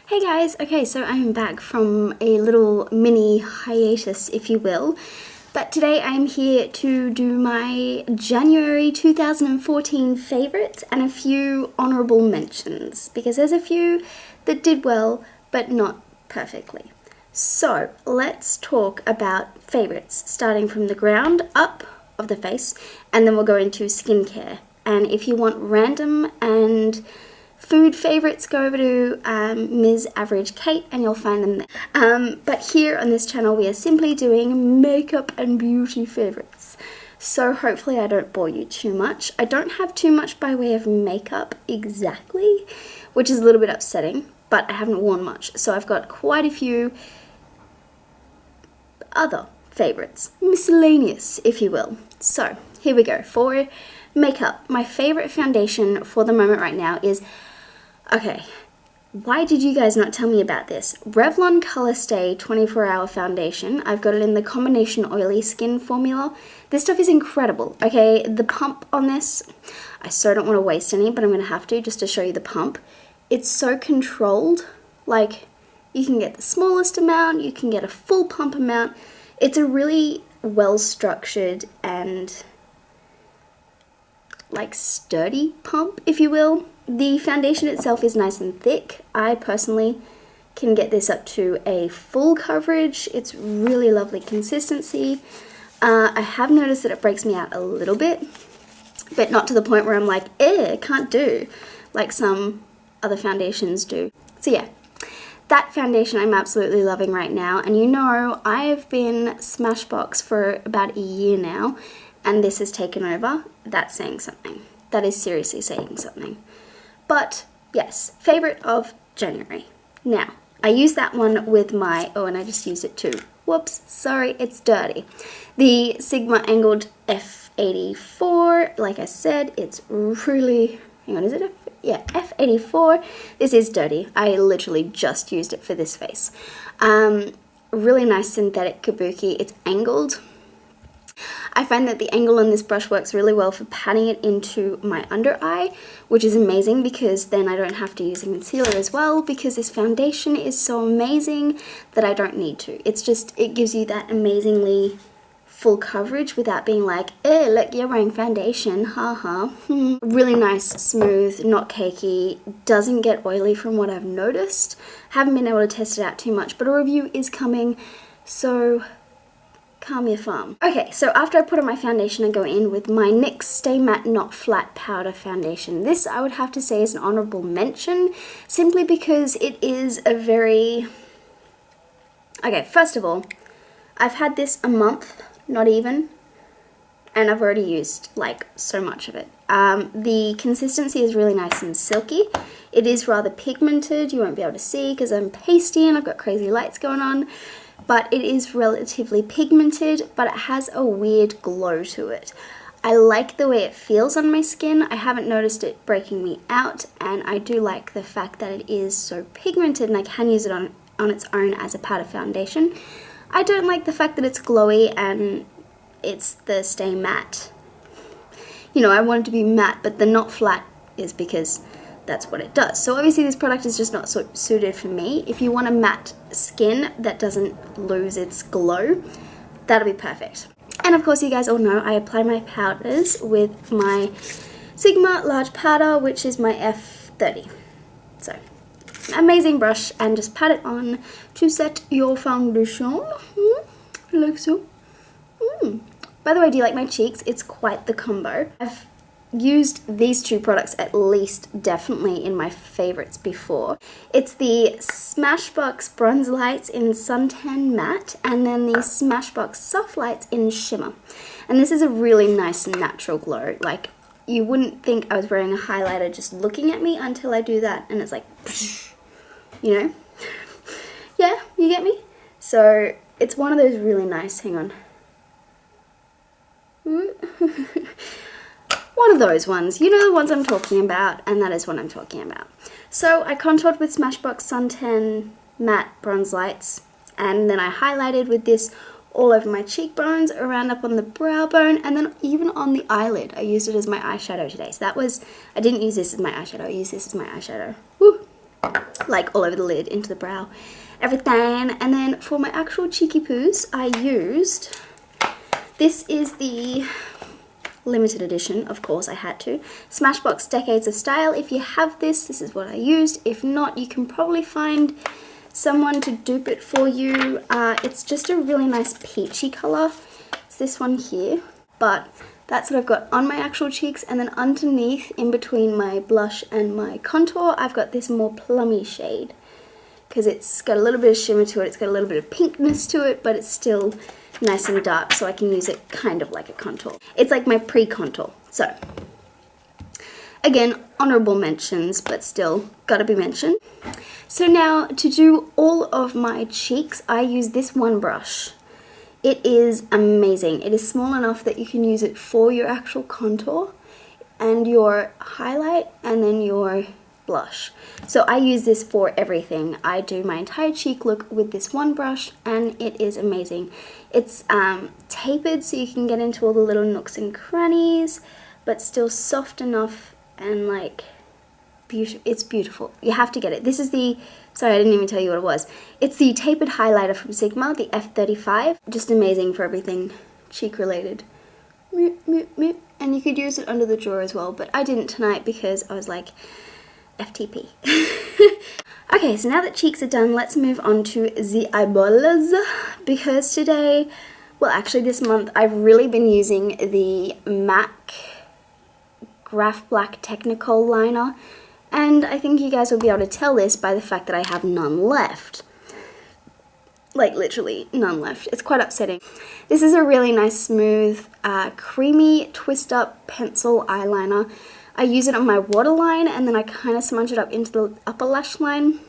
Hey guys, okay, so I'm back from a little mini hiatus, if you will, but today I'm here to do my January 2014 favourites and a few honourable mentions, because there's a few that did well, but not perfectly. So, let's talk about favourites, starting from the ground up of the face, and then we'll go into skincare. And if you want random and food favourites, go over to Ms. Average Kate and you'll find them there. But here on this channel we are simply doing makeup and beauty favourites. So hopefully I don't bore you too much. I don't have too much by way of makeup exactly, which is a little bit upsetting, but I haven't worn much. So I've got quite a few other favourites, miscellaneous if you will. So here we go. For makeup, my favourite foundation for the moment right now is, okay, why did you guys not tell me about this? Revlon Colorstay 24-hour foundation. I've got it in the combination oily skin formula. This stuff is incredible. Okay, the pump on this, I so don't want to waste any, but I'm going to have to just to show you the pump. It's so controlled. Like, you can get the smallest amount, you can get a full pump amount. It's a really well-structured and like sturdy pump, if you will. The foundation itself is nice and thick. I personally can get this up to a full coverage. It's really lovely consistency. I have noticed that it breaks me out a little bit, but not to the point where I'm like, I can't do, like some other foundations do. So yeah, that foundation I'm absolutely loving right now. And you know, I've been Smashbox for about a year now, and this has taken over. That's saying something. That is seriously saying something. But yes, favourite of January. Now, I used that one with my, oh, and I just used it too. Whoops, sorry, it's dirty. The Sigma Angled F84, like I said, it's really, hang on, is it yeah, F84. This is dirty. I literally just used it for this face. Really nice synthetic kabuki. It's angled. I find that the angle on this brush works really well for patting it into my under eye, which is amazing because then I don't have to use a concealer as well, because this foundation is so amazing that I don't need to. It's just, it gives you that amazingly full coverage without being like, look, you're wearing foundation, haha. Really nice, smooth, not cakey, doesn't get oily from what I've noticed. Haven't been able to test it out too much, but a review is coming, so calm your farm. Okay, so after I put on my foundation, I go in with my NYX Stay Matte Not Flat Powder Foundation. This I would have to say is an honourable mention, simply because it is a very... Okay, first of all, I've had this a month, not even, and I've already used like so much of it. The consistency is really nice and silky. It is rather pigmented, you won't be able to see because I'm pasty and I've got crazy lights going on. But it is relatively pigmented, but it has a weird glow to it. I like the way it feels on my skin. I haven't noticed it breaking me out, and I do like the fact that it is so pigmented and I can use it on its own as a powder foundation. I don't like the fact that it's glowy and it's the Stay Matte. You know, I want it to be matte, but the not flat is because that's what it does. So obviously this product is just not so suited for me. If you want a matte skin that doesn't lose its glow, that'll be perfect. And of course you guys all know I apply my powders with my Sigma Large Powder, which is my F30. So, amazing brush, and just pat it on to set your foundation, like so. By the way, do you like my cheeks? It's quite the combo. I've used these two products at least definitely in my favorites before. It's the Smashbox Bronze Lights in Suntan Matte, and then the Smashbox Soft Lights in Shimmer. And this is a really nice natural glow. Like, you wouldn't think I was wearing a highlighter just looking at me until I do that, and it's like, you know? Yeah, you get me? So it's one of those really nice, hang on. One of those ones, you know, the ones I'm talking about, and that is what I'm talking about. So I contoured with Smashbox Suntan Matte Bronze Lights, and then I highlighted with this all over my cheekbones, around up on the brow bone, and then even on the eyelid. I used it as my eyeshadow today. So that was, I didn't use this as my eyeshadow, I used this as my eyeshadow. Woo! like all over the lid, into the brow, everything. And then for my actual cheeky poos, I used, this is the limited edition, of course I had to, Smashbox Decades of Style. If you have this, this is what I used. If not, you can probably find someone to dupe it for you. It's just a really nice peachy colour. It's this one here, but that's what I've got on my actual cheeks. And then underneath, in between my blush and my contour, I've got this more plummy shade, because it's got a little bit of shimmer to it, it's got a little bit of pinkness to it, but it's still nice and dark, so I can use it kind of like a contour. It's like my pre-contour. So again, honorable mentions, but still gotta be mentioned. So now to do all of my cheeks, I use this one brush. It is amazing. It is small enough that you can use it for your actual contour and your highlight and then your blush. So I use this for everything. I do my entire cheek look with this one brush, and it is amazing. It's tapered so you can get into all the little nooks and crannies, but still soft enough and like beautiful. It's beautiful. You have to get it. This is the, sorry, I didn't even tell you what it was. It's the tapered highlighter from Sigma, the F35. Just amazing for everything cheek related. And you could use it under the jaw as well, but I didn't tonight because I was like, FTP. Okay, so now that cheeks are done, let's move on to the eyeballs, because today, well actually this month, I've really been using the MAC Graphblack Technakohl liner, and I think you guys will be able to tell this by the fact that I have none left. Like literally none left. It's quite upsetting. This is a really nice smooth, creamy twist up pencil eyeliner. I use it on my waterline and then I kind of smudge it up into the upper lash line.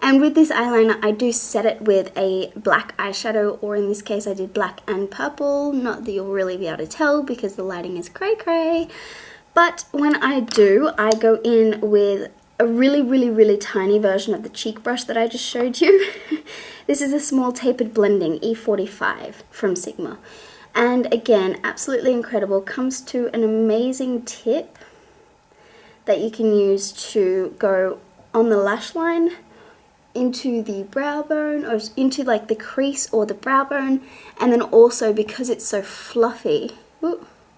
And with this eyeliner, I do set it with a black eyeshadow, or in this case I did black and purple. Not that you'll really be able to tell because the lighting is cray cray. But when I do, I go in with a really tiny version of the cheek brush that I just showed you. This is a small tapered blending E45 from Sigma. And again, absolutely incredible. Comes to an amazing tip that you can use to go on the lash line, into the brow bone, or into like the crease or the brow bone, and then also because it's so fluffy,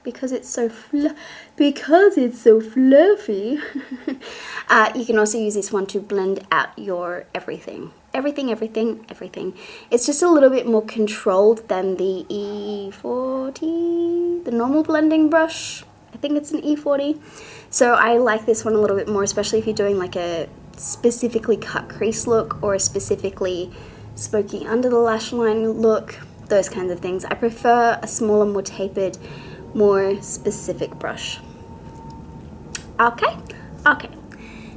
because it's so fluffy, you can also use this one to blend out your everything. It's just a little bit more controlled than the E40, the normal blending brush. I think it's an E40. So I like this one a little bit more, especially if you're doing like a specifically cut crease look or a specifically smoky under the lash line look, those kinds of things. I prefer a smaller, more tapered, more specific brush. Okay.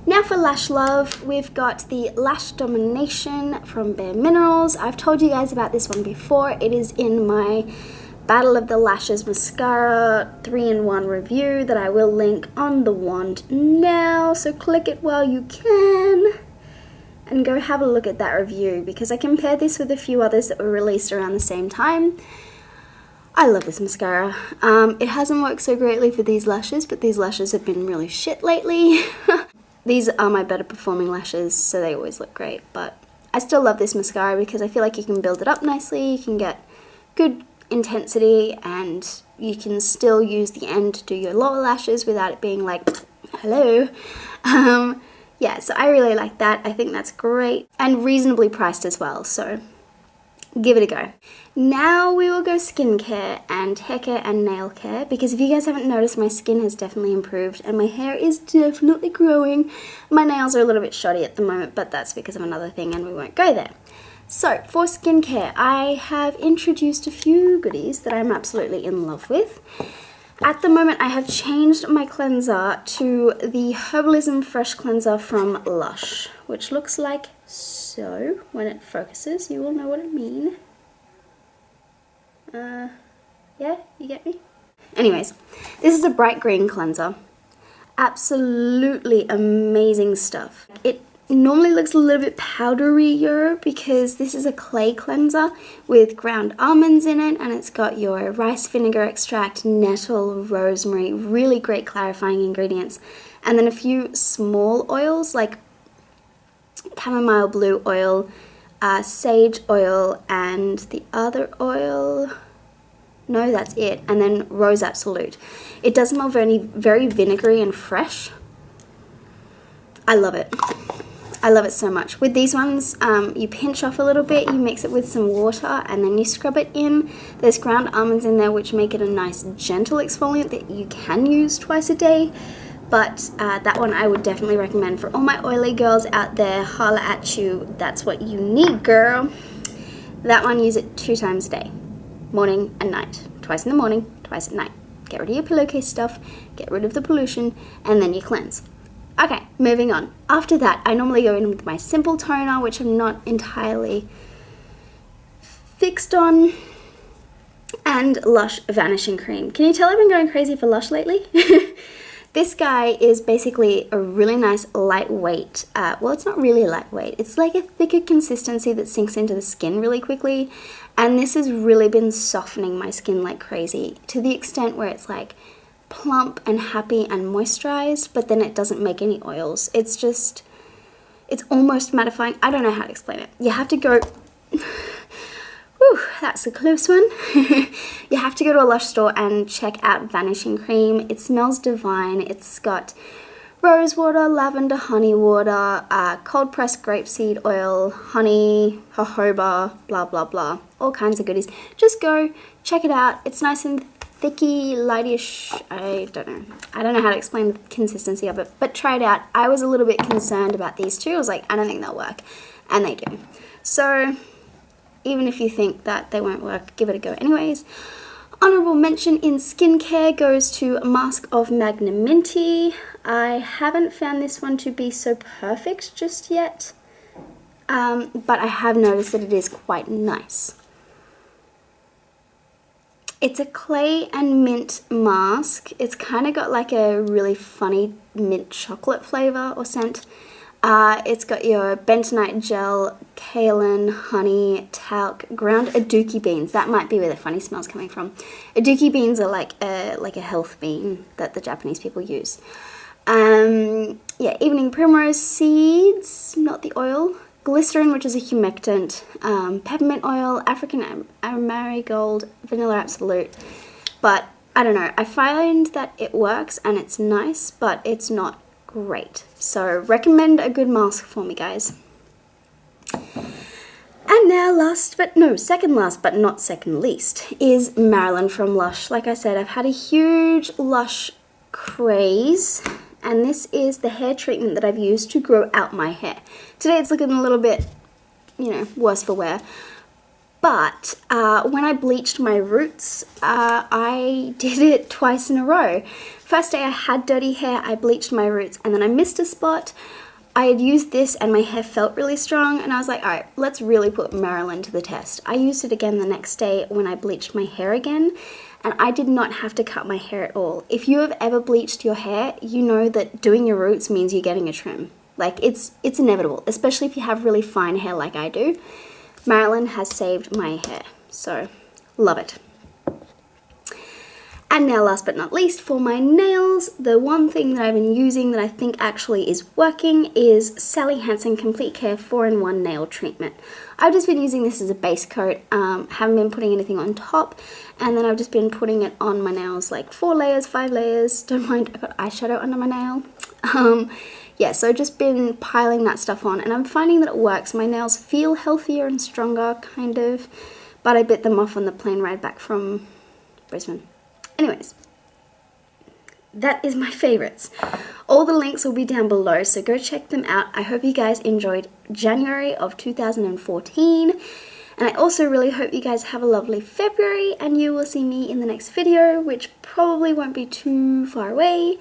Now for lash love, we've got the Lash Domination from Bare Minerals. I've told you guys about this one before. It is in my Battle of the Lashes Mascara 3-in-1 review that I will link on the wand now, so click it while you can and go have a look at that review, because I compared this with a few others that were released around the same time. I love this mascara. It hasn't worked so greatly for these lashes, but these lashes have been really shit lately. These are my better performing lashes, so they always look great, but I still love this mascara because I feel like you can build it up nicely, you can get good intensity, and you can still use the end to do your lower lashes without it being like, hello. Yeah, so I really like that. I think that's great and reasonably priced as well, so give it a go. Now we will go skincare and hair care and nail care, because if you guys haven't noticed, my skin has definitely improved and my hair is definitely growing. My nails are a little bit shoddy at the moment, but that's because of another thing and we won't go there. So for skincare, I have introduced a few goodies that I'm absolutely in love with. At the moment, I have changed my cleanser to the Herbalism Fresh Cleanser from Lush, which looks like so. When it focuses, you will know what I mean. Yeah, you get me? Anyways, this is a bright green cleanser. Absolutely amazing stuff. It normally looks a little bit powderier because this is a clay cleanser with ground almonds in it, and it's got your rice vinegar extract, nettle, rosemary, really great clarifying ingredients, and then a few small oils like chamomile blue oil, sage oil, and the other oil, no, that's it, and then Rose Absolute. It does smell very vinegary and fresh. I love it. I love it so much. With these ones, you pinch off a little bit, you mix it with some water, and then you scrub it in. There's ground almonds in there, which make it a nice gentle exfoliant that you can use twice a day. But that one I would definitely recommend for all my oily girls out there. Holla at you. That's what you need, girl. That one, use it 2 times a day. Morning and night. Twice in the morning, twice at night. Get rid of your pillowcase stuff, get rid of the pollution, and then you cleanse. Okay, moving on. After that, I normally go in with my simple toner, which I'm not entirely fixed on, and Lush Vanishing Cream. Can you tell I've been going crazy for Lush lately? This guy is basically a really nice lightweight, well, it's not really lightweight, it's like a thicker consistency that sinks into the skin really quickly, and this has really been softening my skin like crazy, to the extent where it's like plump and happy and moisturized, but then it doesn't make any oils. It's just, it's almost mattifying. I don't know how to explain it. You have to go, whew, that's a close one. You have to go to a Lush store and check out Vanishing Cream. It smells divine. It's got rose water, lavender, honey water, cold pressed grapeseed oil, honey, jojoba, blah, blah, blah. All kinds of goodies. Just go, check it out. It's nice and thicky, lightish, I don't know how to explain the consistency of it, but try it out. I was a little bit concerned about these two. I was like, I don't think they'll work, and they do. So even if you think that they won't work, give it a go anyways. Honorable mention in skincare goes to Mask of Magniminty. I haven't found this one to be so perfect just yet, but I have noticed that it is quite nice. It's a clay and mint mask. It's kind of got like a really funny mint chocolate flavor or scent. It's got your bentonite gel, kaolin, honey, talc, ground aduki beans. That might be where the funny smell's coming from. Aduki beans are like a health bean that the Japanese people use. Yeah, evening primrose seeds, not the oil. Glycerin, which is a humectant, peppermint oil, African marigold, vanilla absolute. But I don't know, I find that it works and it's nice, but it's not great. So recommend a good mask for me, guys. And now second last but not second least is Marilyn from Lush. Like I said, I've had a huge Lush craze, and this is the hair treatment that I've used to grow out my hair. Today it's looking a little bit, worse for wear. But when I bleached my roots, I did it twice in a row. First day I had dirty hair, I bleached my roots, and then I missed a spot. I had used this and my hair felt really strong, and I was like, all right, let's really put Marilyn to the test. I used it again the next day when I bleached my hair again, and I did not have to cut my hair at all. If you have ever bleached your hair, you know that doing your roots means you're getting a trim. Like, it's inevitable, especially if you have really fine hair like I do. Marilyn has saved my hair, so love it. And now last but not least, for my nails, the one thing that I've been using that I think actually is working is Sally Hansen Complete Care 4-in-1 Nail Treatment. I've just been using this as a base coat, haven't been putting anything on top, and then I've just been putting it on my nails like 4 layers, 5 layers. Don't mind, I've got eyeshadow under my nail. Yeah, so I've just been piling that stuff on, and I'm finding that it works. My nails feel healthier and stronger, kind of, but I bit them off on the plane ride back from Brisbane. Anyways, that is my favorites. All the links will be down below, so go check them out. I hope you guys enjoyed January of 2014, and I also really hope you guys have a lovely February, and you will see me in the next video, which probably won't be too far away.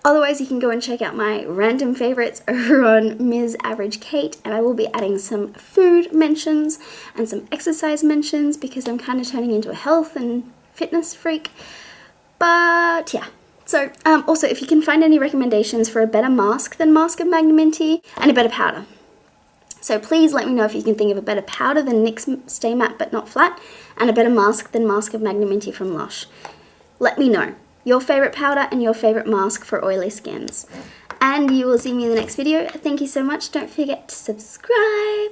Otherwise, you can go and check out my random favorites over on Ms. Average Kate, and I will be adding some food mentions and some exercise mentions because I'm kind of turning into a health and fitness freak. But yeah, so also if you can find any recommendations for a better mask than Mask of Magniminty and a better powder. So please let me know if you can think of a better powder than NYX Stay Matte but Not Flat, and a better mask than Mask of Magniminty from Lush. Let me know your favorite powder and your favorite mask for oily skins. and you will see me in the next video. Thank you so much. Don't forget to subscribe,